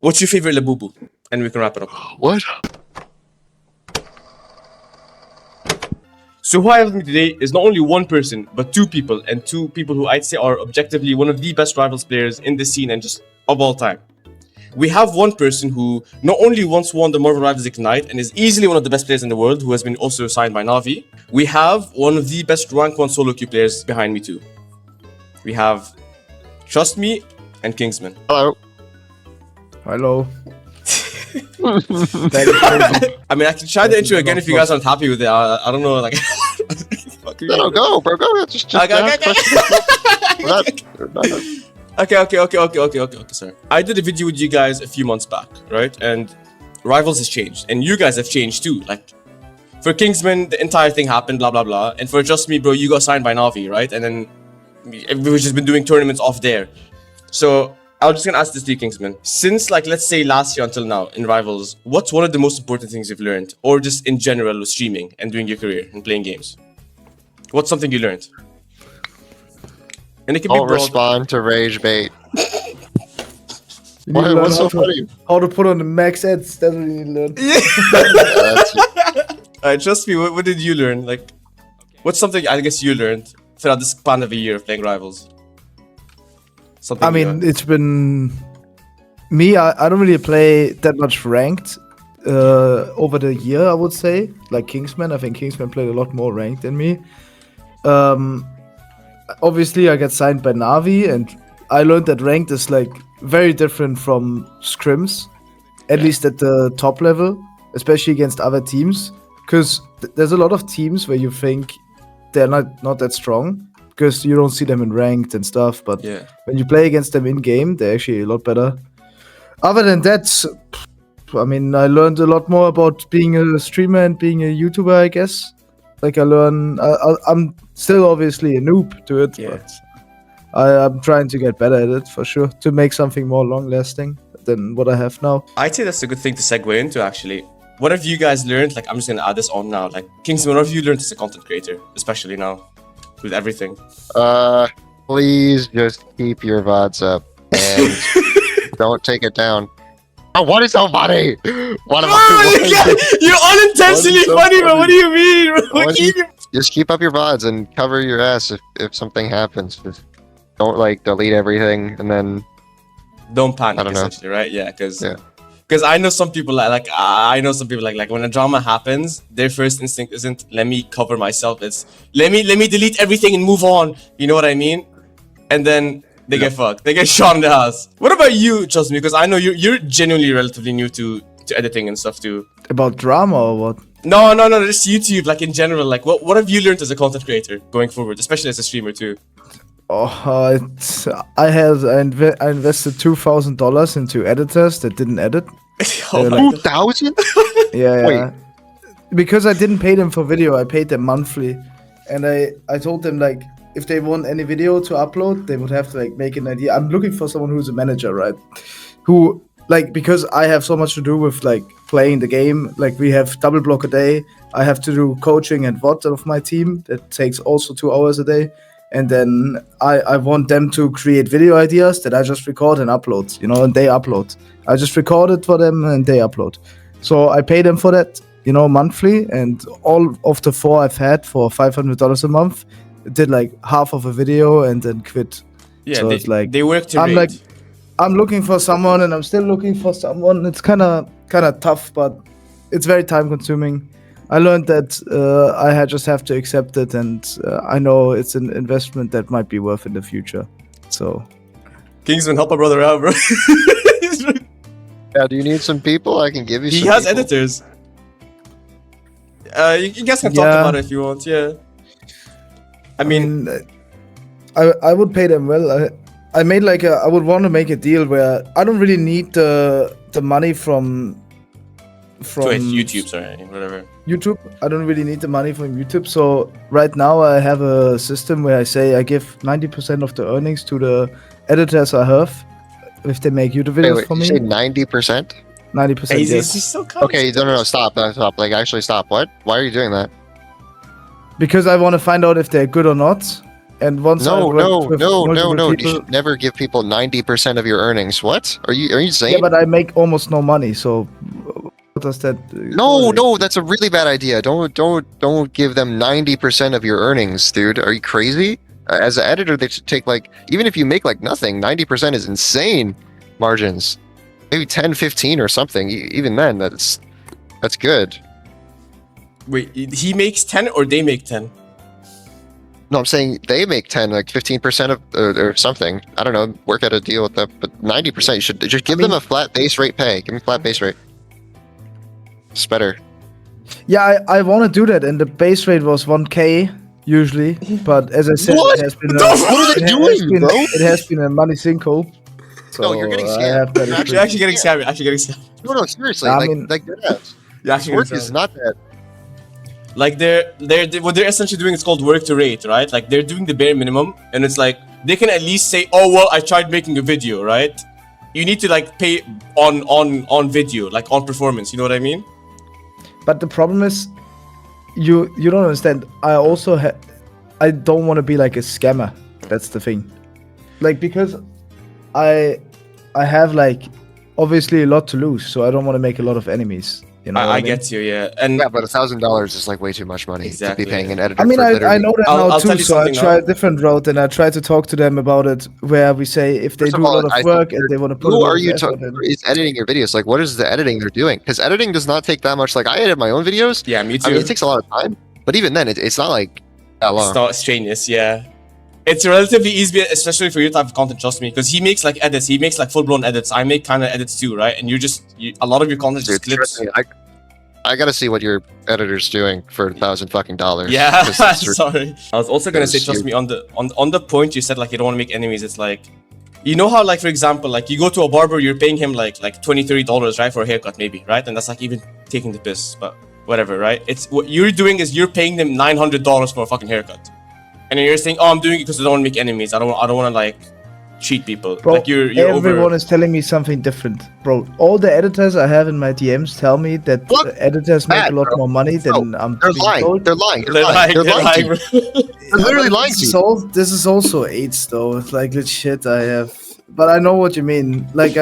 What's your favorite Labubu? And we can wrap it up. What? So who I have with me today is not only one person, but two people, and two people who I'd say are objectively one of the best Rivals players in the scene and just of all time. We have one person who not only once won the Marvel Rivals Ignite and is easily one of the best players in the world, who has been also signed by Na'Vi. We have one of the best rank 1 solo queue players behind me too. We have Trqstme and Kingsman. Hello. Hello. I mean, I can try the intro again if you guys aren't happy with it. I don't know, like... No, go, bro, go. Just Okay, sorry. I did a video with you guys a few months back, right? And Rivals has changed, and you guys have changed too. Like, for Kingsman, the entire thing happened, blah, blah, blah. And for Trqstme, bro, you got signed by Na'Vi, right? And then we've just been doing tournaments off there. So, I was just gonna ask this to you, Kingsman. Since, like, let's say last year until now in Rivals, what's one of the most important things you've learned? Or just in general with streaming and doing your career and playing games? What's something you learned? And it can be Don't broad. respond to rage bait. What's so funny? How to put on the max ads, that's what you need to learn. Alright, Trqstme, what did you learn? Like, what's something I guess you learned throughout this span of a year of playing Rivals? Something I mean, it's been... Me, I don't really play that much ranked over the year, I would say. Like Kingsman, I think Kingsman played a lot more ranked than me. Obviously, I got signed by Na'Vi, and I learned that ranked is like very different from scrims, at least at the top level, especially against other teams. Because there's a lot of teams where you think they're not that strong, because you don't see them in ranked and stuff. But when you play against them in game, they're actually a lot better. Other than that, I mean, I learned a lot more about being a streamer and being a YouTuber, I guess. Like, I'm still obviously a noob to it, but I'm trying to get better at it for sure, to make something more long-lasting than what I have now. I'd say that's a good thing to segue into, actually. What have you guys learned? Like, I'm just gonna add this on now. Like, Kingsman, what have you learned as a content creator, especially now, with everything? Please just keep your VODs up and don't take it down. Oh, what is so funny? What am I? You're unintentionally funny, bro. What do you mean, bro? Just keep up your VODs and cover your ass if something happens. Just don't like delete everything and then don't panic, essentially, right? Yeah, because I know some people like when a drama happens, their first instinct isn't let me cover myself. It's let me delete everything and move on. You know what I mean? And then they get fucked. They get shot in the ass. What about you, Trqstme? Because I know you're genuinely relatively new to editing and stuff too. About drama or what? No, just YouTube, like in general. Like, what have you learned as a content creator going forward, especially as a streamer too? Oh, I invested $2,000 into editors that didn't edit. Oh, like, 2,000? Yeah. Wait. Because I didn't pay them for video, I paid them monthly, and I told them like if they want any video to upload, they would have to like make an idea. I'm looking for someone who's a manager, right? Who like, because I have so much to do with like playing the game. Like, we have double block a day. I have to do coaching and VOD of my team. That takes also 2 hours a day. And then I want them to create video ideas that I just record and upload, you know, and they upload. I just record it for them and they upload. So I pay them for that, you know, monthly. And all of the 4 I've had for $500 a month did like half of a video and then quit. Yeah, so it's like they work to I'm like, I'm looking for someone and I'm still looking for someone. It's kind of tough, but it's very time consuming. I learned that I just have to accept it, and I know it's an investment that might be worth in the future. So, Kingsman, help a brother out, bro. Yeah, do you need some people? I can give you some He has people. editors. You guys can talk about it if you want, yeah. I mean I would pay them well. I made like I would want to make a deal where I don't really need the money from YouTube, sorry, whatever. YouTube. I don't really need the money from YouTube. So right now I have a system where I say I give 90% of the earnings to the editors I have if they make YouTube videos for me. You say 90%? 90%. Yes. He's so Okay, no, stop. Like, actually stop. What? Why are you doing that? Because I want to find out if they're good or not. And once No, I've worked with no. multiple You people, should never give people 90% of your earnings. What? Are you insane? yeah, but I make almost no money. So what does that? No, correlate? that's a really bad idea. Don't give them 90% of your earnings, dude. Are you crazy? As an editor, they should take like, even if you make like nothing, 90% is insane margins. Maybe 10, 15 or something. Even then, that's good. Wait, he makes 10 or they make 10? No, I'm saying they make 10, like 15% of or something. I don't know. Work out a deal with that, but 90% you should just give them a flat base rate pay. Give them a flat base rate. It's better. Yeah, I want to do that, and the base rate was 1K usually, but as I said, What? it has been What are they doing, bro? it has been a money sinkhole. So No, you're getting I scammed. have that You're issue. You're actually getting scammed. You're actually getting scammed. No, seriously. I like, mean- like yes. You're actually Work getting is scammed. not that. Like what they're essentially doing is called work to rate, right? Like they're doing the bare minimum, and it's like they can at least say, oh well, I tried making a video, right? You need to like pay on video, like on performance. You know what I mean? But the problem is, you don't understand. I also I don't want to be like a scammer. That's the thing. Like, because I have like obviously a lot to lose, so I don't want to make a lot of enemies. You know, what I mean? get you, yeah. And Yeah, but $1,000 is like way too much money Exactly, to be paying yeah. an editor. I mean, for I literally- know that I'll now tell too, you so I something try now. a different route, and I try to talk to them about it, where we say if they First of do a all, lot of I work think and they want to put a Who lot are of you effort talking? in. Is editing your videos? Like, what is the editing they're doing? Because editing does not take that much. Like, I edit my own videos. yeah, me too. I mean, it takes a lot of time, but even then, it's not like that long. It's not strenuous, yeah. It's relatively easy, especially for your type of content, trust me, because he makes like edits, he makes like full-blown edits. I make kind of edits too, right? And a lot of your content just Dude, trust clips. me, I gotta see what your editor's doing for $1,000 Yeah, 'cause it's sorry. I was also gonna say, Because trust me, on the point you said like you don't want to make enemies. It's like, you know how like for example, like you go to a barber, you're paying him like $20-30, right, for a haircut maybe, right? And that's like even taking the piss, but whatever, right? It's what you're doing is you're paying them $900 for a fucking haircut, and then you're saying, oh, I'm doing it because I don't want to make enemies. I don't want to like cheat people. Bro, Like you're everyone over. is telling me something different, bro. All the editors I have in my DMs tell me that What? editors make Bad, a lot bro. more money than No, I'm They're being lying. told. They're lying. They're lying. They're They're lying. lying, to you. bro. They're literally lying to you. This is also AIDS though. It's like legit. I have, but I know what you mean. Like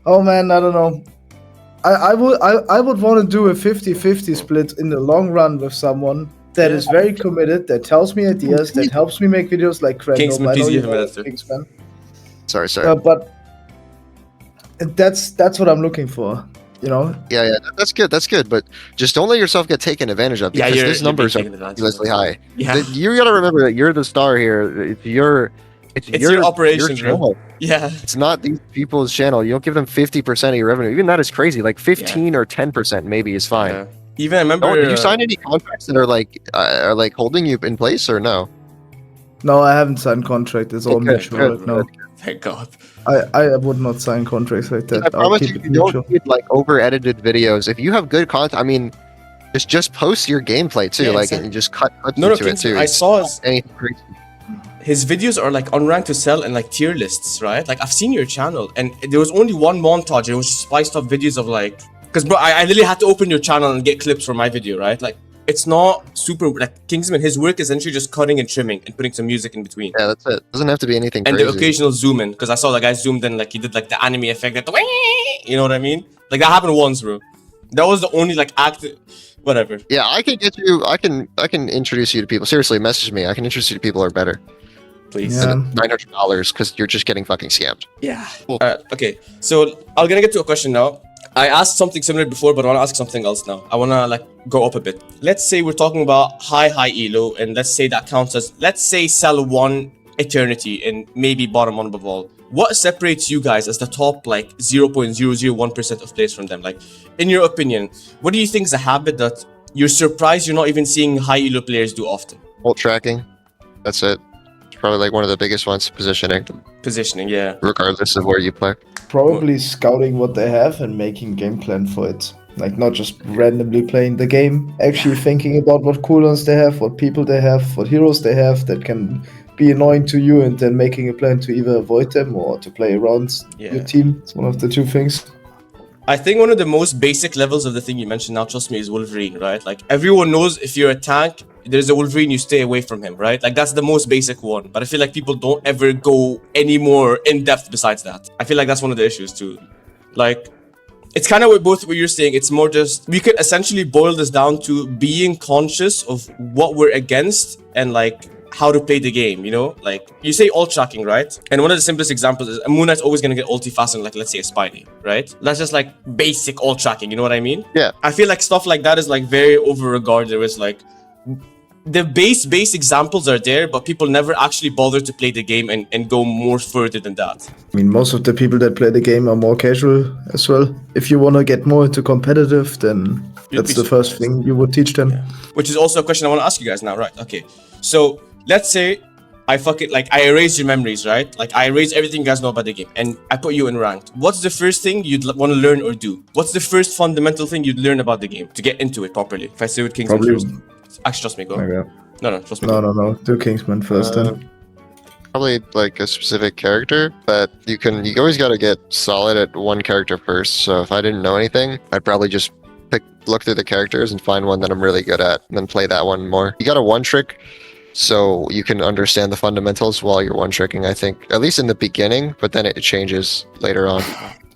oh man, I don't know. I would want to do a 50-50 split in the long run with someone that is very committed, that tells me ideas, that helps me make videos like Crandom. Kingsman, I know please you give him know an answer. Kingsman. Sorry. But that's what I'm looking for. You know, Yeah, that's good. But just don't let yourself get taken advantage of Yeah, because you're these numbers are being taken advantage of. ridiculously high. Yeah, You gotta remember that you're the star here. It's your operation, bro. channel. yeah. It's not these people's channel. You don't give them 50% of your revenue. Even that is crazy. Like 15 or 10% maybe is fine. Yeah. Even I remember. Did you sign any contracts that are like holding you in place or no? no, I haven't signed contract. It's all Okay, mutual good, right now. Thank God. I would not sign contracts like that. I promise I'll you, keep you it don't mutual. need like over edited videos. If you have good content, I mean, just post your gameplay too, Yeah, like exactly. and just cut clips No, into it Kingsman, too. I It's saw not anything crazy. his videos are like on rank to sell and like tier lists, right? Like I've seen your channel, and there was only one montage. It was just spiced up videos of like, because bro, I literally had to open your channel and get clips for my video, right? Like it's not super like Kingsman. His work is essentially just cutting and trimming and putting some music in between. Yeah, that's it. Doesn't have to be anything And crazy. the occasional zoom in, because I saw the guy zoomed in, like he did like the anime effect, that you know what I mean? Like that happened once, bro. That was the only like whatever. Yeah, I can get you. I can introduce you to people. Seriously, message me. I can introduce you to people who are better. Please. Yeah. $900 because you're just getting fucking scammed. Yeah. Cool. Okay. So I'm gonna get to a question now. I asked something similar before, but I want to ask something else now. I want to like go up a bit. Let's say we're talking about high elo, and let's say that counts as, let's say, sell one eternity and maybe bottom one above all. What separates you guys as the top like 0.001% of players from them? Like, in your opinion, what do you think is a habit that you're surprised you're not even seeing high elo players do often? Ult tracking. That's it. It's probably like one of the biggest ones. Positioning, Positioning, yeah. regardless of where you play. Probably scouting what they have and making game plan for it. Like not just randomly playing the game, actually thinking about what cooldowns they have, what people they have, what heroes they have that can be annoying to you, and then making a plan to either avoid them or to play around your team. It's one of the two things. I think one of the most basic levels of the thing you mentioned now, trust me, is Wolverine, right? Like everyone knows if you're a tank, there's a Wolverine, you stay away from him, right? Like, that's the most basic one. But I feel like people don't ever go any more in depth besides that. I feel like that's one of the issues too. Like, it's kind of what you're saying. It's more just, we could essentially boil this down to being conscious of what we're against and like how to play the game, you know? Like, you say ult tracking, right? And one of the simplest examples is a Moon Knight's always gonna get ulti faster than, like, let's say a Spidey, right? That's just like basic ult tracking, you know what I mean? Yeah. I feel like stuff like that is like very over-regarded. It's like, the base examples are there, but people never actually bother to play the game and go more further than that. I mean, most of the people that play the game are more casual as well. If you want to get more into competitive, then that's the first thing you would teach them. Yeah. Which is also a question I want to ask you guys now, right? Okay, so let's say I erase your memories, right? Like, I erase everything you guys know about the game, and I put you in ranked. What's the first thing you'd want to learn or do? What's the first fundamental thing you'd learn about the game to get into it properly? If I say with Kingsman first. Actually, trust me, go. Okay. No, trust me. No. Do Kingsman first then. Probably like a specific character, but you always got to get solid at one character first. So if I didn't know anything, I'd probably just look through the characters and find one that I'm really good at, and then play that one more. You got a one trick, so you can understand the fundamentals while you're one tricking, I think, at least in the beginning, but then it changes later on.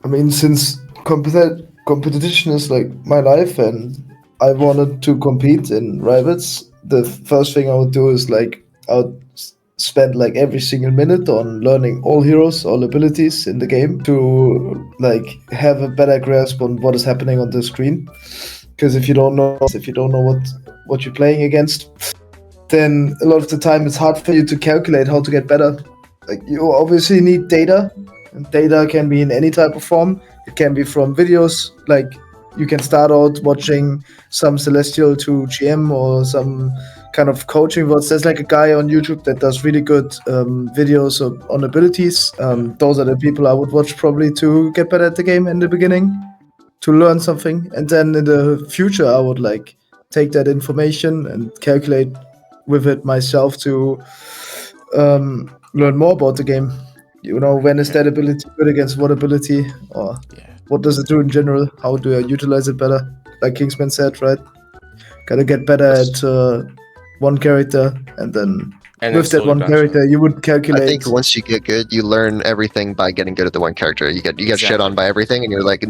I mean, since competition is like my life and I wanted to compete in rivals, the first thing I would do is like I would spend like every single minute on learning all heroes, all abilities in the game to like have a better grasp on what is happening on the screen. Because if you don't know what you're playing against, then a lot of the time it's hard for you to calculate how to get better. Like, you obviously need data, and data can be in any type of form. It can be from videos, like you can start out watching some Celestial to GM or some kind of coaching VODs. There's like a guy on YouTube that does really good videos on abilities. Those are the people I would watch probably to get better at the game in the beginning, to learn something. And then in the future, I would like take that information and calculate with it myself to learn more about the game. You know, when is that ability good against what ability, or what does it do in general? How do I utilize it better? Like Kingsman said, right? Gotta get better at one character, and then with that one character, you would calculate. I think once you get good, you learn everything by getting good at the one character. You get shit on by everything, and you're like,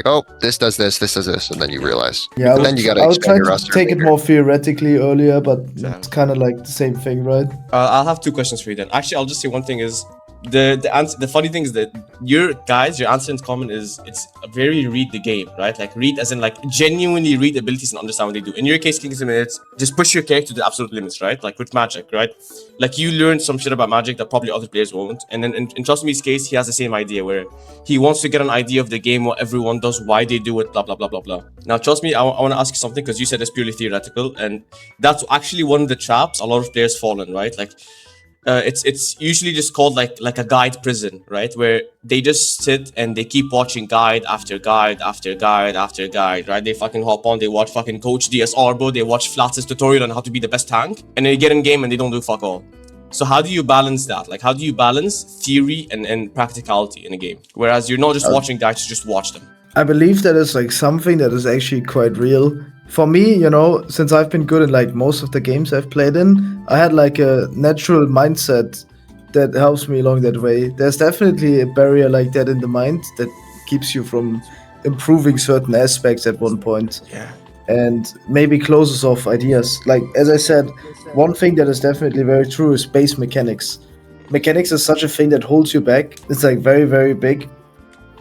oh, this does this, this does this, and then you realize. Yeah, then you gotta I would try expand your to roster. take it more theoretically earlier, but it's kind of like the same thing, right? I'll have two questions for you then. Actually, I'll just say one thing is the answer. The funny thing is that your answer in common is it's very read the game, right? Like, read as in like genuinely read abilities and understand what they do. In your case, Kingsman, it's just push your character to the absolute limits, right? Like with magic, right? Like, you learn some shit about magic that probably other players won't. And then in Trqstme's case, he has the same idea where he wants to get an idea of the game, what everyone does, why they do it, blah blah blah blah blah. Now, Trqstme, I want to ask you something, because you said it's purely theoretical, and that's actually one of the traps a lot of players fall in, right? Like, it's usually just called like a guide prison, right? Where they just sit and they keep watching guide after guide after guide after guide, right? They fucking hop on, they watch fucking Coach DSR, bro. They watch Flats's tutorial on how to be the best tank, and they get in game and they don't do fuck all. So how do you balance that? Like, how do you balance theory and practicality in a game? Whereas you're not just watching guides, you just watch them. I believe that is like something that is actually quite real. For me, you know, since I've been good in like most of the games I've played in, I had like a natural mindset that helps me along that way. There's definitely a barrier like that in the mind that keeps you from improving certain aspects at one point. Yeah. And maybe closes off ideas. Like, as I said, one thing that is definitely very true is base mechanics. Mechanics is such a thing that holds you back. It's like very, very big.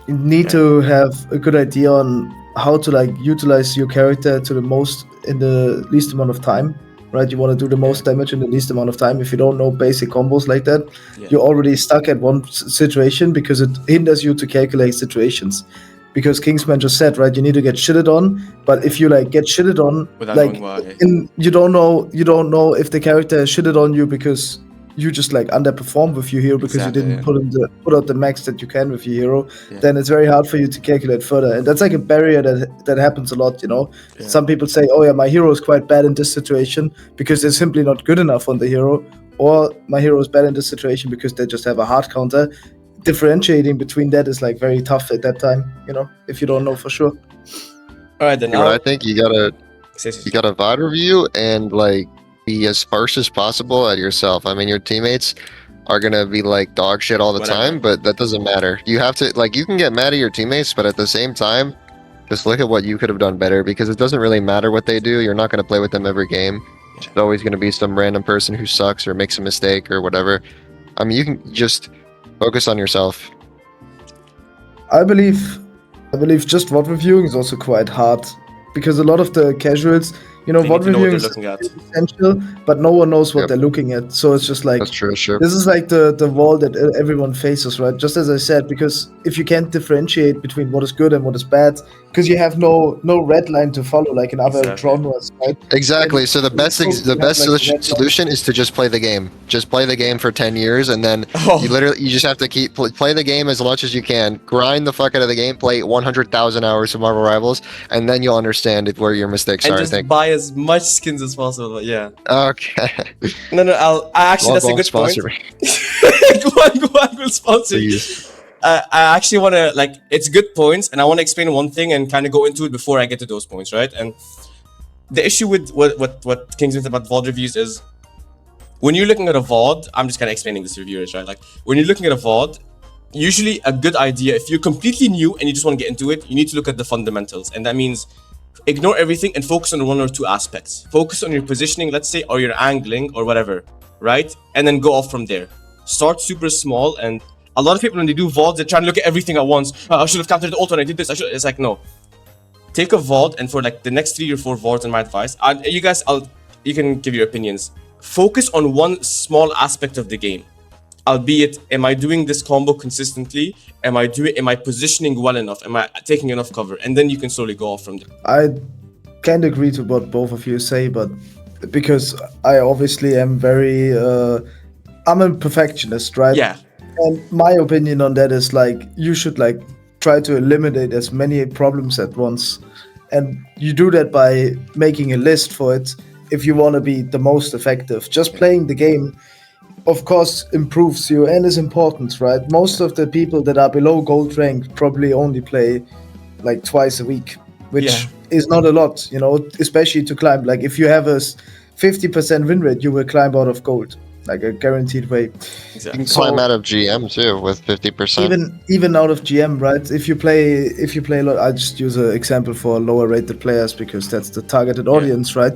You need to have a good idea on how to like utilize your character to the most in the least amount of time, right? You want to do the most damage in the least amount of time. If you don't know basic combos like that, you're already stuck at one situation because it hinders you to calculate situations. Because Kingsman just said, right, you need to get shitted on, but if you like get shitted on, without like, knowing why. you don't know if the character shitted on you because you just like underperformed with your hero because you didn't put out the max that you can with your hero, then it's very hard for you to calculate further. And that's like a barrier that happens a lot, you know. Some people say, oh yeah, my hero is quite bad in this situation because they're simply not good enough on the hero, or my hero is bad in this situation because they just have a hard counter. Differentiating between that is like very tough at that time, you know, if you don't know for sure. All right, then I think you gotta VOD review and like be as sparse as possible at yourself. I mean, your teammates are gonna be like dog shit all the Whatever. time, but that doesn't matter. You have to like you can get mad at your teammates, but at the same time, just look at what you could have done better because it doesn't really matter what they do. You're not gonna play with them every game. Yeah. There's always gonna be some random person who sucks or makes a mistake or whatever. I mean, you can just focus on yourself. I believe just VOD reviewing is also quite hard because a lot of the casuals, you know, They need VOD to know what reviewing they're is looking at. essential, but no one knows what Yep. they're looking at. So it's just like That's true. Sure. this is like the wall that everyone faces, right? Just as I said, because if you can't differentiate between what is good and what is bad, because you have no red line to follow like in other Exactly. genres, right? Exactly. And So the best you have, like, solution is to just play the game. Just play the game for 10 years, and then Oh. you just have to keep play the game as much as you can. Grind the fuck out of the game. Play 100,000 hours of Marvel Rivals, and then you'll understand where your mistakes And are. I just think. buy as much skins as possible. But yeah. Okay. No. I actually that's a Log good point. sponsor me, Go on, will sponsor you. please. I actually want to like it's good points, and I want to explain one thing and kind of go into it before I get to those points, right? And the issue with what Kingsman said about VOD reviews is when you're looking at a VOD, I'm just kind of explaining this to reviewers, right? Like when you're looking at a VOD, usually a good idea if you're completely new and you just want to get into it, you need to look at the fundamentals, and that means ignore everything and focus on one or two aspects. Focus on your positioning, let's say, or your angling or whatever, right? And then go off from there. Start super small, and a lot of people when they do VODs, they're trying to look at everything at once. I should have countered the ult when I did this. It's like, no. Take a VOD, and for like the next 3 or 4 VODs, in my advice, you can give your opinions. Focus on one small aspect of the game. Albeit, am I doing this combo consistently? Am I positioning well enough? Am I taking enough cover? And then you can slowly go off from there. I can't agree to what both of you say, but because I obviously am very, I'm a perfectionist, right? Yeah. And my opinion on that is like you should like try to eliminate as many problems at once, and you do that by making a list for it. If you want to be the most effective, just playing the game, of course, improves you and is important, right? Most of the people that are below gold rank probably only play like twice a week, which is not a lot, you know, especially to climb. Like if you have a 50% win rate, you will climb out of gold, like a guaranteed way. You Exactly. can climb out of GM too with 50%. Even out of GM, right? If you play a lot, I just use an example for lower rated players because that's the targeted audience, right?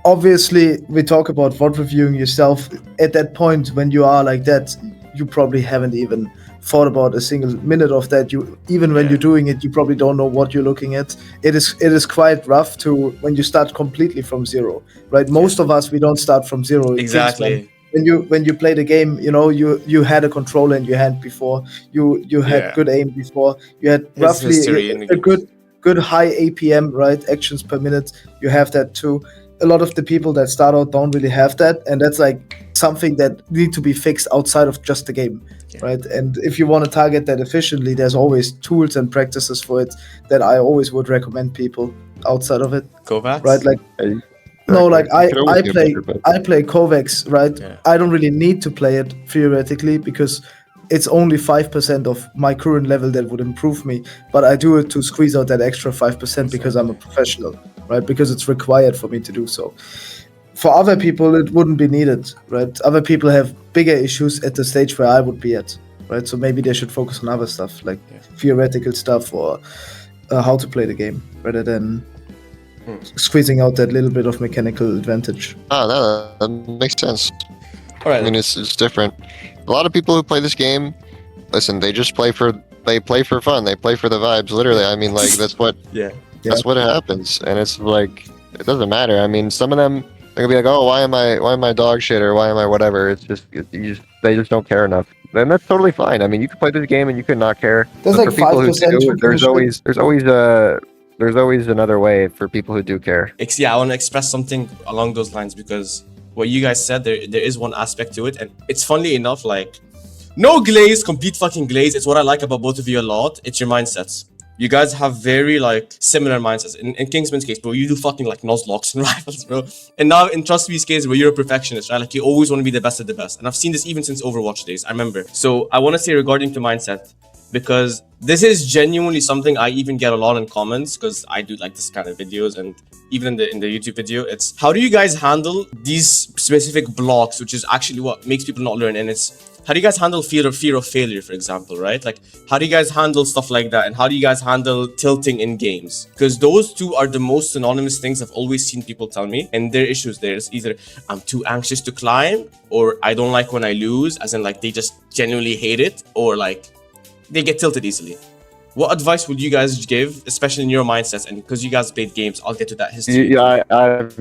Obviously, we talk about VOD reviewing yourself. At that point, when you are like that, you probably haven't even thought about a single minute of that. Even when you're doing it, you probably don't know what you're looking at. It is quite rough to when you start completely from zero, right? Most of us, we don't start from zero. Exactly. When you play the game, you know, you had a controller in your hand before. You had good aim before. You had roughly history in the a game. good high APM, right? Actions per minute. You have that too. A lot of the people that start out don't really have that, and that's like something that need to be fixed outside of just the game, right? And if you want to target that efficiently, there's always tools and practices for it that I always would recommend people outside of it, Kovacs? right? Like no, like I play Kovacs, right? Yeah. I don't really need to play it theoretically because it's only 5% of my current level that would improve me, but I do it to squeeze out that extra 5% because I'm a professional, right? Because it's required for me to do so. For other people, it wouldn't be needed, right? Other people have bigger issues at the stage where I would be at, right? So maybe they should focus on other stuff, like theoretical stuff or how to play the game, rather than squeezing out that little bit of mechanical advantage. Oh, that makes sense. All right. I mean, it's different. A lot of people who play this game, listen, they play for fun. They play for the vibes. Literally, I mean, like that's what what happens. And it's like it doesn't matter. I mean, some of them they're gonna be like, oh, why am I dog shit or why am I whatever? It's just they just don't care enough. And that's totally fine. I mean, you can play this game and you could not care. There's But like for people who 5% do, there's always another way for people who do care. I want to express something along those lines because what you guys said, there is one aspect to it, and it's funnily enough, like, no glaze, complete fucking glaze. It's what I like about both of you a lot. It's your mindsets. You guys have very, like, similar mindsets. In Kingsman's case, bro, you do fucking, like, Nuzlocks and rifles, bro. And now in Trqstme's case, where you're a perfectionist, right? Like, you always want to be the best of the best. And I've seen this even since Overwatch days, I remember. So I want to say regarding to mindset, because this is genuinely something I even get a lot in comments, because I do, like, this kind of videos, and even in the YouTube video. It's how do you guys handle these specific blocks, which is actually what makes people not learn, and it's how do you guys handle fear of failure, for example, right? Like, how do you guys handle stuff like that? And how do you guys handle tilting in games? Because those two are the most synonymous things I've always seen people tell me. And their issues there is either I'm too anxious to climb, or I don't like when I lose, as in like they just genuinely hate it, or like they get tilted easily. What advice would you guys give, especially in your mindsets? And because you guys played games, I'll get to that history. Yeah, I've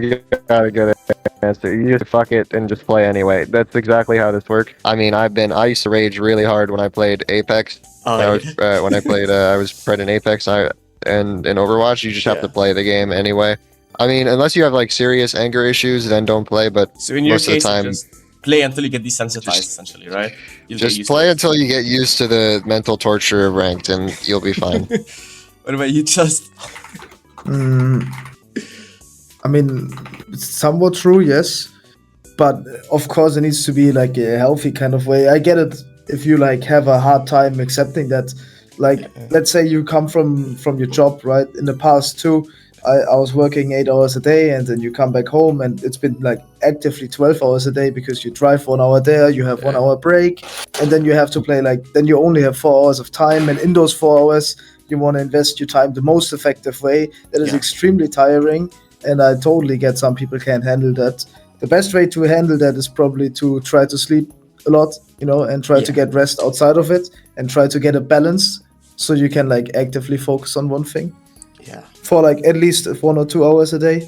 got a good answer. You just fuck it and just play anyway. That's exactly how this works. I mean, I used to rage really hard when I played Apex. I was pred in Apex. And in Overwatch, you just have to play the game anyway. I mean, unless you have like serious anger issues, then don't play. But so in your most case, of the time, just play until you get desensitized, essentially, right? Just play until you get used to the mental torture of ranked, and you'll be fine. What about you, Just? I mean, it's somewhat true, yes. But of course, it needs to be like a healthy kind of way. I get it if you like have a hard time accepting that. Like, let's say you come from your job, right? In the past too, I was working 8 hours a day, and then you come back home, and it's been like actively 12 hours a day because you drive 1 hour there, you have 1 hour break, and then you have to play then you only have 4 hours of time, and in those 4 hours, you want to invest your time the most effective way. That is extremely tiring, and I totally get some people can't handle that. The best way to handle that is probably to try to sleep a lot, and try to get rest outside of it, and try to get a balance so you can like actively focus on one thing. Yeah. For like at least 1 or 2 hours a day.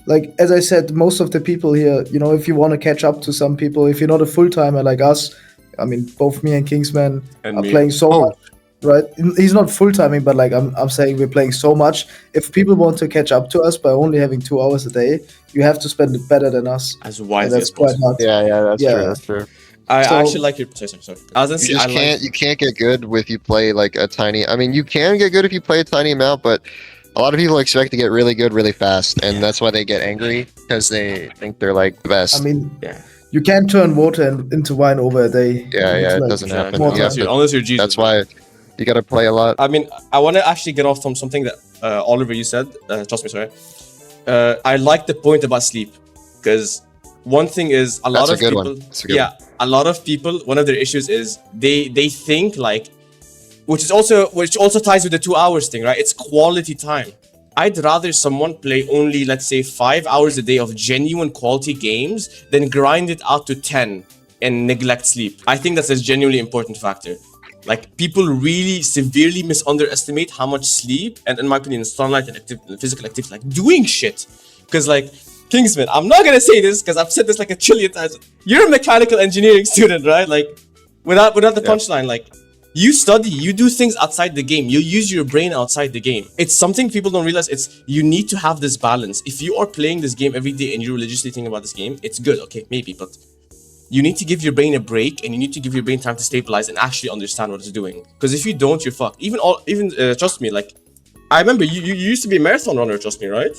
Like, as I said, most of the people here, if you want to catch up to some people, if you're not a full-timer like us, I mean, both me and Kingsman are playing so much, right? He's not full-timing, but like I'm saying we're playing so much. If people want to catch up to us by only having 2 hours a day, you have to spend it better than us. As wisely as possible. Quite hard. Yeah, that's true. I actually like your... Sorry. You can't get good if you play like a tiny... I mean, you can get good if you play a tiny amount, but a lot of people expect to get really good really fast, and that's why they get angry, because they think they're like the best. I mean, you can't turn water into wine over a day. Yeah, it doesn't happen. Unless you're Jesus. That's why you gotta play a lot. I mean, I want to actually get off from something that Oliver, you said. Trust me, sorry. I like the point about sleep, because one thing is a lot of people... a lot of people, one of their issues is they think like, which also ties with the 2 hours thing, right? It's quality time. I'd rather someone play only, let's say, 5 hours a day of genuine quality games than grind it out to 10 and neglect sleep. I think that's a genuinely important factor. Like, people really severely misunderestimate how much sleep, and in my opinion, sunlight and physical activity, like doing shit. Because like, Kingsman, I'm not gonna say this because I've said this like a trillion times. You're a mechanical engineering student, right? Like, without the punchline, like, you study, you do things outside the game, you use your brain outside the game. It's something people don't realize. You need to have this balance. If you are playing this game every day and you're religiously thinking about this game, it's good, okay, maybe, but you need to give your brain a break, and you need to give your brain time to stabilize and actually understand what it's doing. Because if you don't, you're fucked. Even trust me, like, I remember you used to be a marathon runner, trust me, right?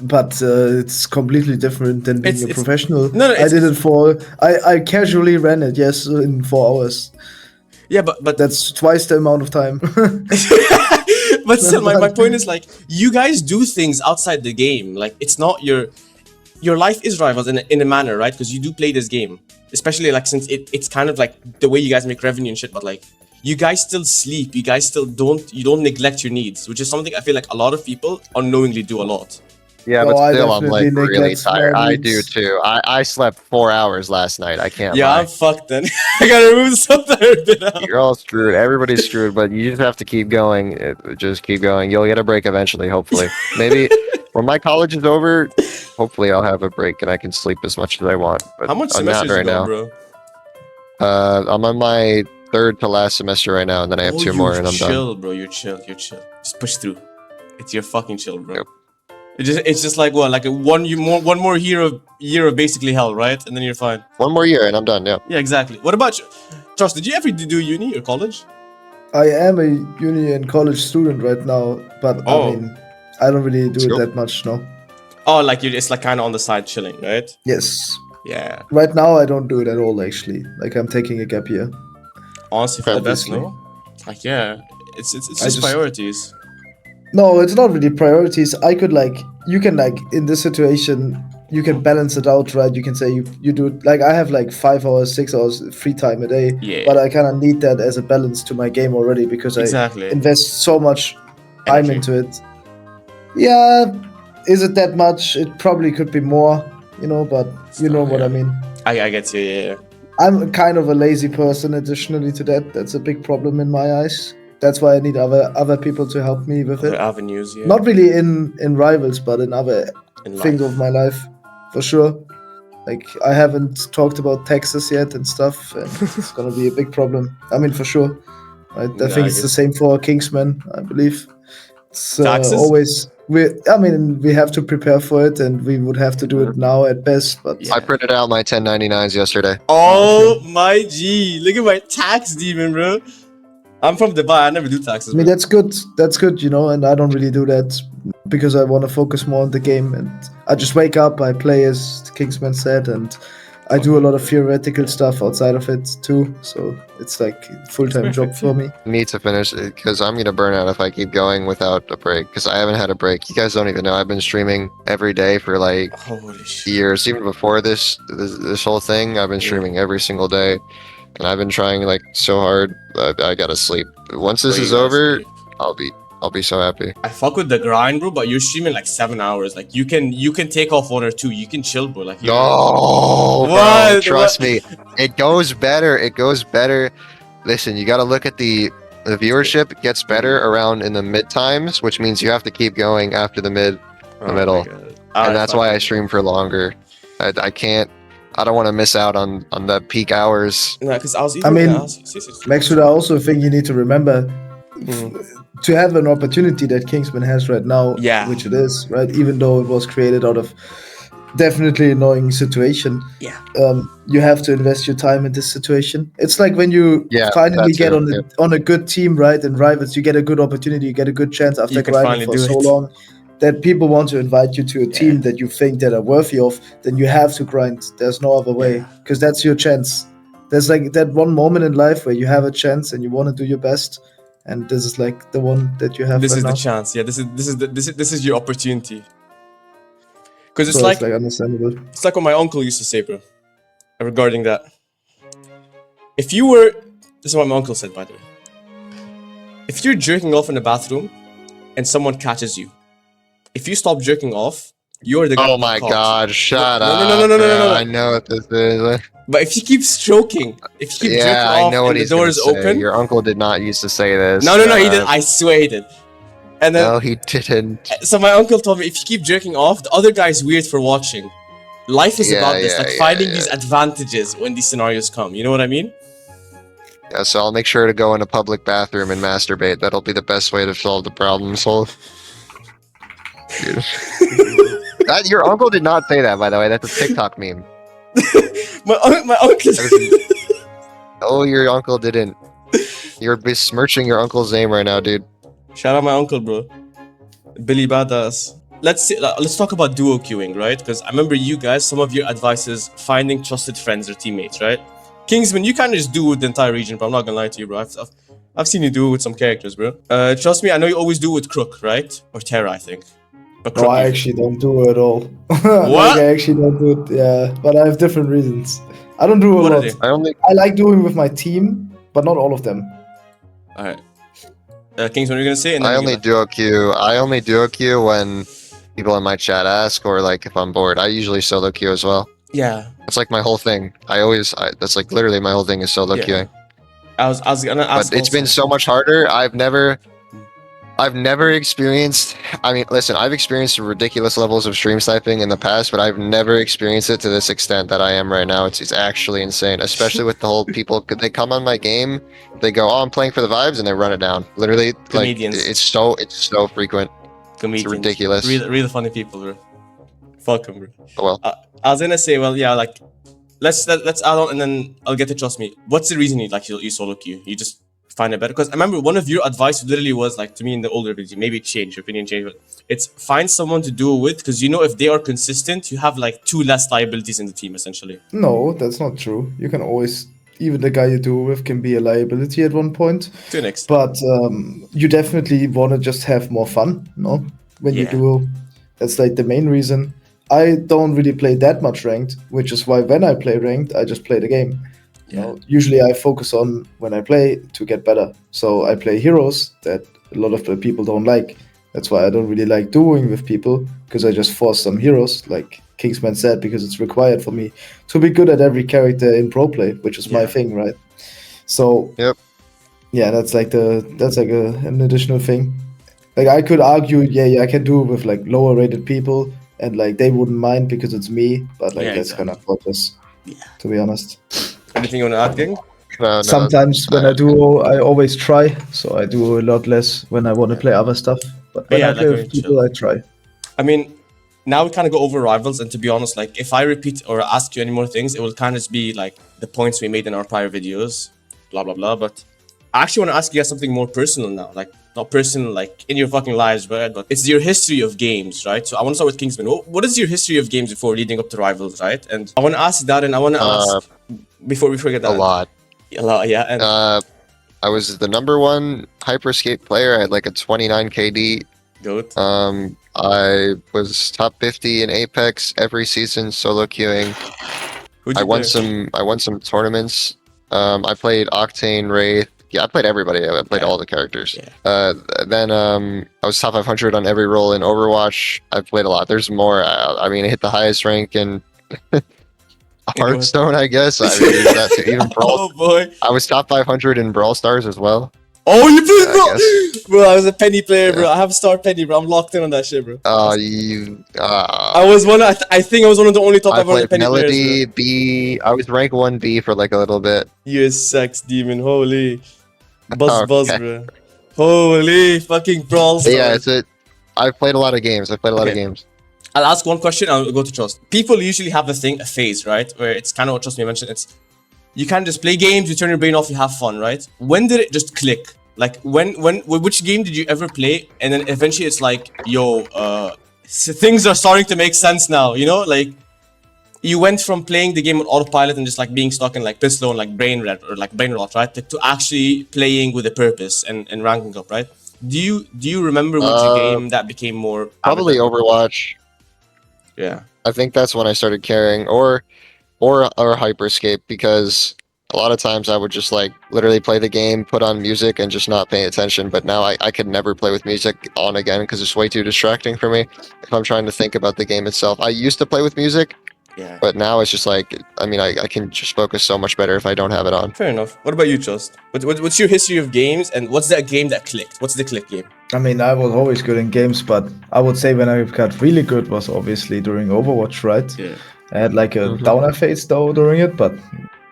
But it's completely different than being a professional. No, I did it I casually ran it, yes, in 4 hours. Yeah, but that's twice the amount of time. But still, my point is, like, you guys do things outside the game. Like, it's not your life is rivals in a manner, right? Because you do play this game, especially like since it's kind of like the way you guys make revenue and shit. But like, you guys still sleep. You guys still don't neglect your needs, which is something I feel like a lot of people unknowingly do a lot. Yeah, but still, I'm like really tired. I do too. I slept 4 hours last night. I can't. Yeah, lie. I'm fucked then. I gotta remove something a bit out. You're all screwed. Everybody's screwed, but you just have to keep going. Just keep going. You'll get a break eventually, hopefully. Maybe when my college is over, hopefully I'll have a break and I can sleep as much as I want. But how much I'm semesters not right now, bro? I'm on my third to last semester right now, and then I have 2 more, and I'm done. Chill, bro. You're chill. Just push through. You're fucking chill, bro. Yep. It's just like what, like one more year of basically hell, right? And then you're fine. 1 more year, and I'm done. Yeah. Yeah, exactly. What about you, Josh? Did you ever do uni or college? I am a uni and college student right now, but I mean, I don't really do it that much, no. Oh, like it's like kind of on the side chilling, right? Yes. Yeah. Right now, I don't do it at all, actually. Like, I'm taking a gap year. Honestly, for the best, no? Like, yeah. It's just priorities. No, it's not really priorities. I could like, you can like, in this situation, you can balance it out, right? You can say you do, like, I have like 5 hours, 6 hours free time a day, Yeah. but I kind of need that as a balance to my game already because Exactly. I invest so much time Energy. into it. Yeah, is it that much? It probably could be more, you know, but you know what I mean. I get you, yeah. I'm kind of a lazy person additionally to that. That's a big problem in my eyes. That's why I need other people to help me with Other it. avenues, yeah. Not really in Rivals, but in other in things life. of my life, for sure. Like, I haven't talked about taxes yet and stuff, and it's gonna be a big problem. I mean, for sure. Right? I Yeah, think I it's the get- same for Kingsman, I believe. It's Taxes? always we have to prepare for it, and we would have to do it now at best. But Yeah. I printed out my 1099s yesterday. Oh my G! Look at my tax demon, bro. I'm from Dubai. I never do taxes. I mean, bro. that's good. That's good, you know. And I don't really do that because I want to focus more on the game. And I just wake up, I play as Kingsman said, and I do a lot of theoretical stuff outside of it too. So it's like a full-time job perfect, for me. Need to finish it because I'm gonna burn out if I keep going without a break. Because I haven't had a break. You guys don't even know. I've been streaming every day for like Holy shit. years. Even before this whole thing, I've been Yeah. streaming every single day, and I've been trying like so hard. I gotta sleep. Once this Bro, is you gotta over, sleep. I'll be so happy. I fuck with the grind, bro, but you're streaming like 7 hours. Like you can take off 1 or 2. You can chill, bro. Like No, bro, What? trust What? me, it goes better. It goes better. Listen, you got to look at the viewership gets better around in the mid times, which means you have to keep going after the mid, Oh the my middle, God. and that's why I stream for longer. I can't. I don't want to miss out on the peak hours. No, because I was I even mean, gonna ask you. Maxdud, I also think you need to remember to have an opportunity that Kingsman has right now, Yeah. which it is, right? Even though it was created out of definitely annoying situation, Yeah. you have to invest your time in this situation. It's like when you Yeah, finally that get too, on a good team, right? In Rivals, you get a good opportunity, you get a good chance after You can grinding finally for do so it. long that people want to invite you to a team Yeah. that you think that are worthy of. Then you have to grind. There's no other way Yeah. because that's your chance. There's like that one moment in life where you have a chance and you want to do your best, and this is like the one that you have This right is now. the chance. Yeah, this is your opportunity. Because So it's like understandable. it's like what my uncle used to say, bro, regarding that. If you were, this is what my uncle said, by the way. If you're jerking off in the bathroom and someone catches you, if you stop jerking off, you're the guy. Oh my God! Shut No, up! no, no, no, no, no, no, no. I know what this is. But if you keep stroking, if you keep jerking Yeah, I off know what and the he's door gonna is say. open. Your uncle did not used to say this. No, he did. I swear he did. And then, No, he didn't. so my uncle told me if you keep jerking off, the other guy's weird for watching. Life is Yeah, about this, yeah, like yeah, finding yeah. these advantages when these scenarios come. You know what I mean? Yeah, so I'll make sure to go in a public bathroom and masturbate. That'll be the best way to solve the problem. So, your uncle did not say that, by the way. That's a TikTok meme. My uncle. Oh, your uncle didn't. You're besmirching your uncle's name right now, dude. Shout out my uncle, bro. Billy Badass. Let's talk about duo queuing, right? Because I remember you guys, some of your advice is finding trusted friends or teammates, right? Kingsman, you kind of just do it with the entire region, but I'm not gonna lie to you, bro. I've seen you do it with some characters, bro. Trust me, I know you always do it with Crook, right? Or Terra, I think. But No, Crook, I you- actually don't do it at all. What? Like, I actually don't do it. Yeah, but I have different reasons. I don't do a What are lot. they? I only I like doing with my team, but not all of them. Alright. Kingsman, what are you gonna say? And then I you only can- duo queue. I only duo queue when people in my chat ask, or like if I'm bored. I usually solo queue as well. Yeah. That's like my whole thing. That's like literally my whole thing is solo Yeah. queuing. I was gonna ask. But it's also- been so much harder. I've never experienced. I mean, listen, I've experienced ridiculous levels of stream sniping in the past, but I've never experienced it to this extent that I am right now. It's actually insane, especially with the whole people. They come on my game, they go, "Oh, I'm playing for the vibes," and they run it down. Literally, like Comedians. it's so frequent. Comedians. ridiculous. Really funny people, bro. Fuck them, bro. Oh, well, I was gonna say, well, yeah, like, let's add on, and then I'll get to trust me. What's the reason you solo queue? You just find it better? Because I remember one of your advice literally was like to me in the older video. Maybe it changed, your opinion changed, but it's find someone to do it with, because you know if they are consistent, you have like 2 less liabilities in the team essentially. No, that's not true. You can always even the guy you do with can be a liability at one point. To an extent. But you definitely want to just have more fun, no? When you Yeah. duo. That's like the main reason. I don't really play that much ranked, which is why when I play ranked, I just play the game. You know, usually I focus on when I play to get better. So I play heroes that a lot of the people don't like. That's why I don't really like duoing with people, because I just force some heroes, like Kingsman said, because it's required for me to be good at every character in pro play, which is my Yeah. thing, right? So Yep. yeah, that's like an additional thing. Like I could argue, yeah, I can do it with like lower rated people, and like they wouldn't mind because it's me, but like Yeah, that's exactly. kind of pointless, Yeah. to be honest. Anything you want to add, gang? No, Sometimes when I do, I always try, so I do a lot less when I want to Yeah. play other stuff. But when Yeah, I play like with very people, chill. I try. I mean, now we kind of go over rivals, and to be honest, like if I repeat or ask you any more things, it will kind of just be like the points we made in our prior videos, blah blah blah. But I actually want to ask you guys something more personal now, like not personal like in your fucking lives, but it's your history of games, right? So I want to start with Kingsman. What is your history of games before leading up to rivals, right? And I want to ask that, and I want to ask before we forget a that lot. a lot, yeah. And I was the #1 Hyperscape player. I had like a 29 KD. goat. I was top 50 in Apex every season, solo queuing. Who'd I you won play? some tournaments. I played Octane, Wraith. Yeah, I played everybody. I played Yeah. all the characters. Yeah. Then I was top 500 on every role in Overwatch. I've played a lot. There's more. I mean, I hit the highest rank in Hearthstone, I guess. I mean, that's even Brawl. Oh boy. I was top 500 in Brawl Stars as well. Oh, you played, I bro. guess. Bro, I was a penny player, bro. Yeah. I have star penny, bro. I'm locked in on that shit, bro. You. I was one. I think I was one of the only top I 500 played penny players, Melody bro. B. I was rank 1B for like a little bit. You sex demon, holy, buzz, Okay. bro. Holy fucking brawl But yeah, stars. I've played a lot of games. Okay. I'll ask one question. I'll go to Trust. People usually have a phase, right? Where it's kind of what Trust me mentioned. It's you can't just play games, you turn your brain off, you have fun, right? When did it just click? Like which game did you ever play? And then eventually it's like, yo, things are starting to make sense now. You know, like you went from playing the game on autopilot and just like being stuck in like pistol and like brain rot, right? To actually playing with a purpose and ranking up, right? Do you remember which game that became more Probably avid? Overwatch. Yeah. I think that's when I started caring, or Hyperscape, because a lot of times I would just like literally play the game, put on music, and just not pay attention. But now I could never play with music on again because it's way too distracting for me if I'm trying to think about the game itself. I used to play with music, Yeah. but now it's just like, I mean, I can just focus so much better if I don't have it on. Fair enough. What about you, Trust? What's your history of games, and what's that game that clicked? What's the click game? I mean, I was always good in games, but I would say when I got really good was obviously during Overwatch, right? Yeah. I had like a downer phase though during it, but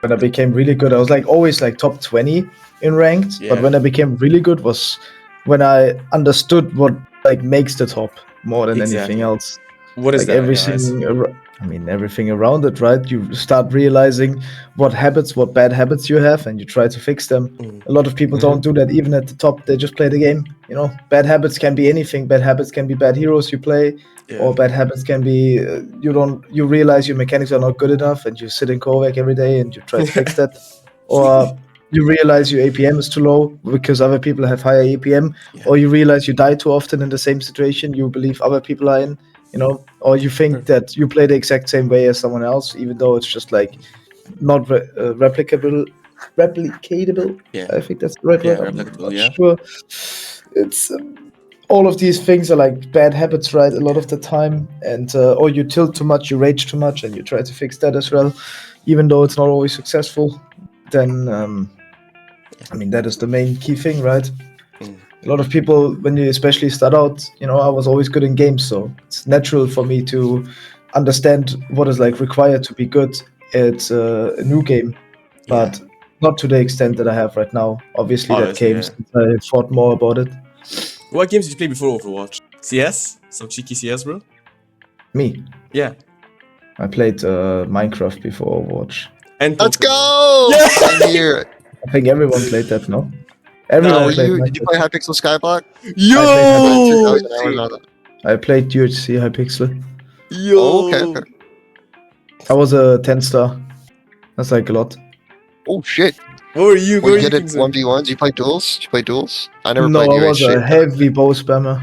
when I became really good, I was like always like top 20 in ranked. Yeah. But when I became really good was when I understood what like makes the top more than anything else. What is Like that? everything, I mean, everything around it, right? You start realizing what bad habits you have, and you try to fix them. Mm. A lot of people don't do that even at the top. They just play the game. You know, bad habits can be anything. Bad habits can be bad heroes you play, or bad habits can be you realize your mechanics are not good enough, and you sit in Kovac every day and you try to fix that, or you realize your APM is too low because other people have higher APM, or you realize you die too often in the same situation you believe other people are in. You know, or you think that you play the exact same way as someone else, even though it's just like not replicable. Yeah. I think that's the right Yeah, word. I'm replicable, not yeah. sure. It's all of these things are like bad habits, right? A lot of the time, and or you tilt too much, you rage too much, and you try to fix that as well, even though it's not always successful. Then, I mean, that is the main key thing, right? A lot of people, when you especially start out, you know, I was always good in games, so it's natural for me to understand what is like required to be good at a new game, but not to the extent that I have right now. Obviously, that came since I thought more about it. What games did you play before Overwatch? CS? Some cheeky CS, bro? Me? Yeah. I played Minecraft before Overwatch. And Let's Pokemon. go! Yeah! I'm here. I think everyone played that, no? Everyone played Minecraft. Did you play Hypixel Skyblock? Yo! I played UHC Hypixel. Yo! Oh, okay. I was a 10 star. That's like a lot. Oh shit! What were you? Were What you were good you, at Kingsman? 1v1s? You play duels? Did you play duels? I never No, played I UA was shit. a heavy bow spammer.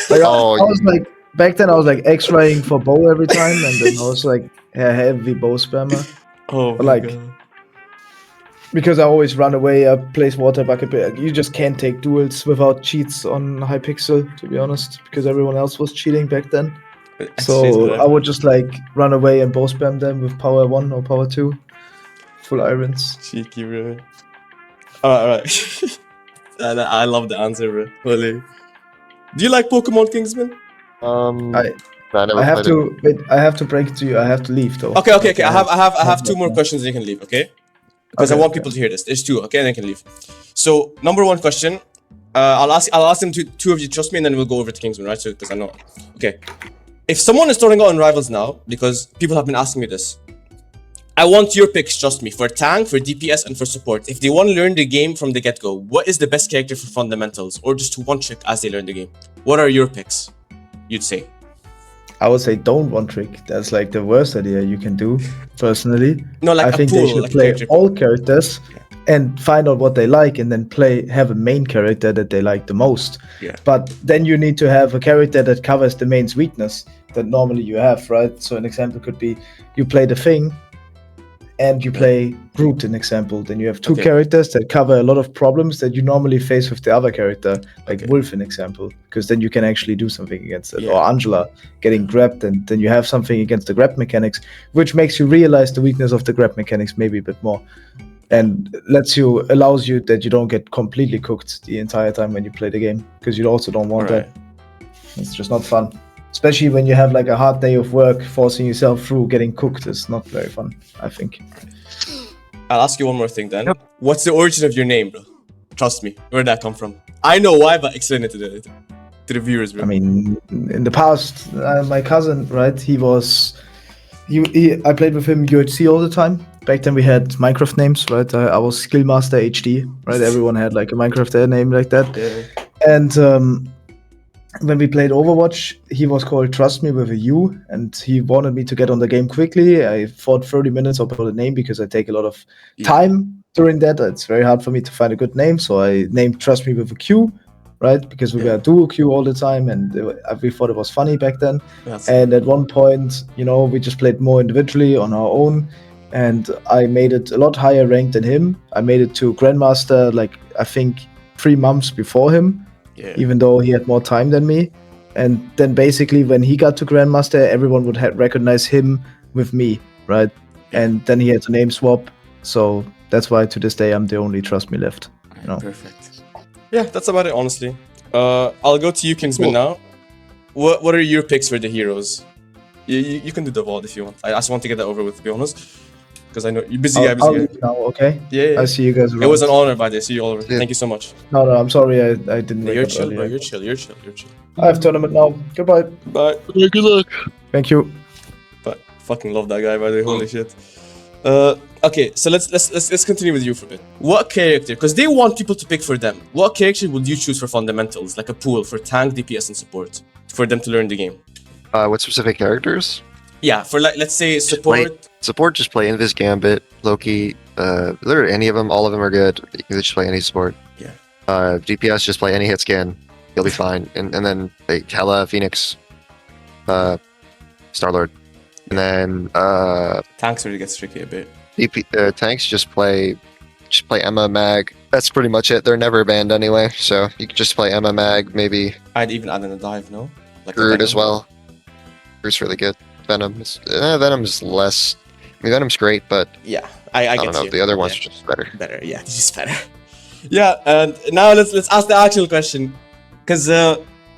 Like Oh, I was like back then I was like X-raying for bow every time, and then I was like a heavy bow spammer. Oh But my like god. because I always run away, I place water bucket. But you just can't take duels without cheats on Hypixel, to be honest, because everyone else was cheating back then. So I would just like run away and bow spam them with power 1 or power 2, full irons. Cheeky, bro. Alright. I love the answer, bro. Holy. Do you like Pokemon, Kingsman? I never I have played it. to wait. I have to break it to you. I have to leave though. Okay. Like, I have two that more now. questions. You can leave, okay? Because I Okay, want okay. people to hear this. There's two, okay? And then I can leave. So number one question. I'll ask them to two of you trust me, and then we'll go over to Kingsman, right? So because I know. Okay. If someone is starting out in Rivals now, because people have been asking me this, I want your picks, trust me, for tank, for DPS, and for support. If they want to learn the game from the get-go, what is the best character for fundamentals? Or just to one-trick as they learn the game? What are your picks, you'd say? I would say don't one trick. That's like the worst idea you can do, personally. No, like I a think pool, they should like a play character all pool. characters and find out what they like, and then have a main character that they like the most. Yeah. But then you need to have a character that covers the main's weakness that normally you have, right? So an example could be you play the Thing and you play Groot, an example. Then you have two Okay. characters that cover a lot of problems that you normally face with the other character, like Okay. Wolf, an example, because then you can actually do something against it. Yeah. Or Angela getting grabbed, and then you have something against the grab mechanics, which makes you realize the weakness of the grab mechanics maybe a bit more. And allows you that you don't get completely cooked the entire time when you play the game, because you also don't want Alright. that. It's just not fun. Especially when you have like a hard day of work, forcing yourself through getting cooked is not very fun, I think. I'll ask you one more thing then. Yep. What's the origin of your name, bro? Trust me. Where'd that come from? I know why, but explain it to the viewers, bro. I mean, in the past, my cousin, right? I played with him UHC all the time. Back then we had Minecraft names, right? I was Skillmaster HD, right? Everyone had like a Minecraft name like that. Yeah. And when we played Overwatch, he was called Trqstme with a U, and he wanted me to get on the game quickly. I fought 30 minutes about the name because I take a lot of time during that. It's very hard for me to find a good name, so I named Trqstme with a Q, right? Because we were dual Q all the time, and we thought it was funny back then. And at one point, we just played more individually on our own, and I made it a lot higher ranked than him. I made it to Grandmaster, like, I think 3 months before him. Yeah. Even though he had more time than me. And then basically when he got to Grandmaster, everyone would recognize him with me, right? And then he had to name swap. So that's why to this day I'm the only Trqstme left. Perfect. Yeah, that's about it, honestly. I'll go to you, Kingsman, now. What are your picks for the heroes? You can do the VOD if you want. I just want to get that over with, to be honest. Because I know you're busy guy, I'll leave now, okay? Yeah. I see you guys around. It was an honor, by the way. See you all over. Yeah. Thank you so much. No, I'm sorry I didn't You're wake up chill, earlier. bro. You're chill. I have tournament now. Goodbye. Bye. Good luck. Thank you. But fucking love that guy, by the way. Holy shit. Okay, so let's continue with you for a bit. What character? Because they want people to pick for them. What character would you choose for fundamentals, like a pool for tank, DPS, and support, for them to learn the game? What specific characters? Yeah, for like let's say support. Support, just play Invis Gambit, Loki, literally any of them, all of them are good. You can just play any support. Yeah. DPS, just play any hit scan. You'll be fine. And then like Hela, Phoenix, Star-Lord. And then Tanks really gets tricky a bit. tanks, just play Emma, Mag. That's pretty much it. They're never banned anyway, so you can just play Emma, Mag, maybe I'd even add in a dive, no? Like Groot as well. Groot's really good. Venom's less. I mean, Venom's great, but Yeah, I don't get know. you. The other ones Yeah. are just better. Better, yeah, this is better. Yeah, and now let's ask the actual question, because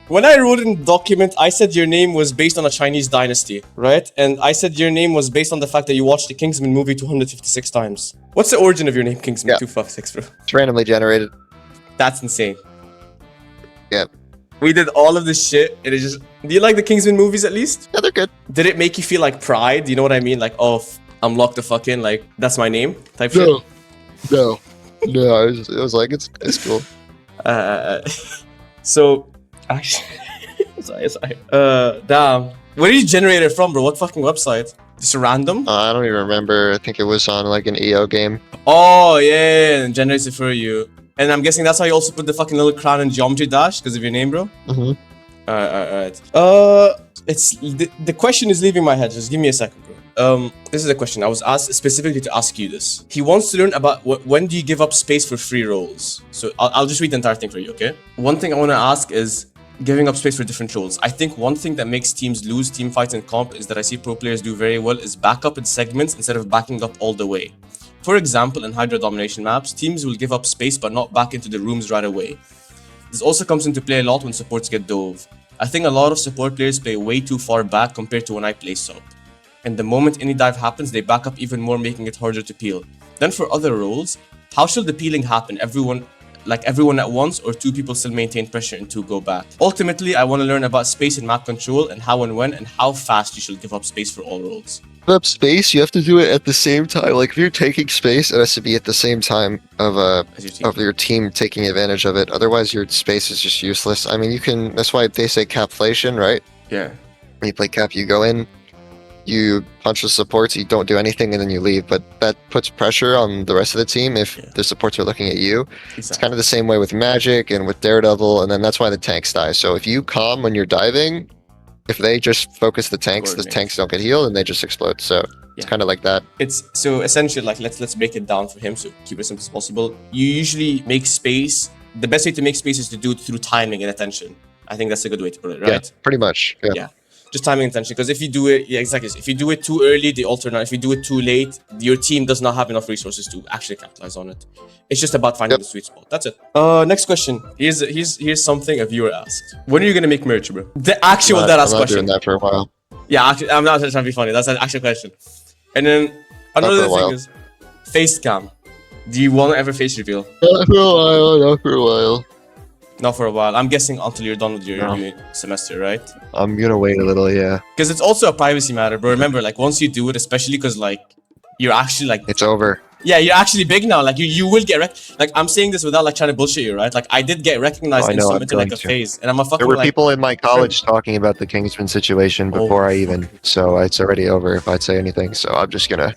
when I wrote in the document, I said your name was based on a Chinese dynasty, right? And I said your name was based on the fact that you watched the Kingsman movie 256 times. What's the origin of your name, Kingsman Yeah. 256, bro? It's randomly generated. That's insane. Yeah. We did all of this shit, and it just... Do you like the Kingsman movies at least? Yeah, they're good. Did it make you feel like pride? You know what I mean? Like, oh, I'm locked the fuck in, like, that's my name type shit? No. It was like it's cool. So, actually... sorry. Damn. Where did you generate it from, bro? What fucking website? Just random? I don't even remember. I think it was on like an EO game. Oh, yeah, and generates it for you. And I'm guessing that's how you also put the fucking little crown in Geometry Dash, because of your name, bro? Mm-hmm. Alright. It's the question is leaving my head. Just give me a second, bro. This is a question. I was asked specifically to ask you this. He wants to learn about when do you give up space for free roles? So I'll just read the entire thing for you, okay? One thing I want to ask is giving up space for different roles. I think one thing that makes teams lose team fights and comp is that I see pro players do very well is back up in segments instead of backing up all the way. For example, in Hydra domination maps, teams will give up space but not back into the rooms right away. This also comes into play a lot when supports get dove. I think a lot of support players play way too far back compared to when I play sub. And the moment any dive happens, they back up even more, making it harder to peel. Then for other roles, how should the peeling happen? Everyone at once, or two people still maintain pressure and two go back? Ultimately, I want to learn about space and map control and how and when and how fast you should give up space for all roles. Give up space, you have to do it at the same time. Like if you're taking space, it has to be at the same time of your team taking advantage of it. Otherwise, your space is just useless. I mean, you can. That's why they say capflation, right? Yeah. When you play cap, you go in, you punch the supports, you don't do anything, and then you leave. But that puts pressure on the rest of the team if the supports are looking at you. Exactly. It's kind of the same way with Magic and with Daredevil, and then that's why the tanks die. So if you calm when you're diving, if they just focus the tanks don't get healed and they just explode. So it's kind of like that. It's so essentially like let's break it down for him, so keep it as simple as possible. You usually make space. The best way to make space is to do it through timing and attention. I think that's a good way to put it, right? Yeah, pretty much. Yeah. Just timing and attention. Because if you do it, exactly. If you do it too early, they alternate. If you do it too late, your team does not have enough resources to actually capitalize on it. It's just about finding the sweet spot. That's it. Next question. Here's something a viewer asked. When are you gonna make merch, bro? The actual deadass question. I'm not doing that for a while. Yeah, actually, I'm not trying to be funny. That's an actual question. And then another thing is face cam. Do you want to ever face reveal? Not for a while. Not for a while. Not for a while. I'm guessing until you're done with your semester, right? I'm gonna wait a little, yeah. Because it's also a privacy matter, bro. Remember, like once you do it, especially because like you're actually like it's over. Yeah, you're actually big now. Like you will get like I'm saying this without like trying to bullshit you, right? Like I did get recognized in some like a phase, and I'm a fucking. There were people in my college talking about the Kingsman situation before I even, so it's already over if I'd say anything. So I'm just gonna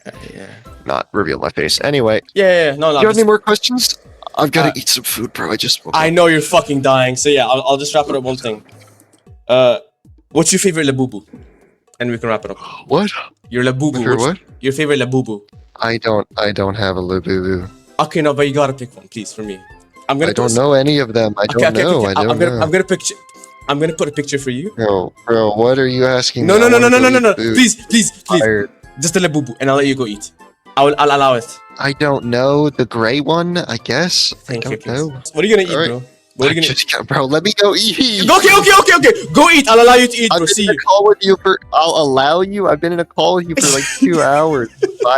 not reveal my face anyway. Yeah. No. Do you have any more questions? I've got to eat some food, bro. I know you're fucking dying. So yeah, I'll just wrap it up one thing. What's your favorite Labubu? And we can wrap it up. What? Your Labubu. What? Your favorite Labubu. I don't have a Labubu. Okay, no, but you gotta pick one, please, for me. I don't know any of them. I don't know. I'm gonna put a picture for you. Bro, what are you asking? No. Please. Just a Labubu, and I'll let you go eat. I'll allow it. I don't know. The gray one, I guess. Thank you. I don't know. What are you gonna eat, bro? What are you gonna eat? Bro, let me go eat. Okay. Go eat. I'll allow you to eat, bro. I'll allow you. I've been in a call with you for like 2 hours. Bye.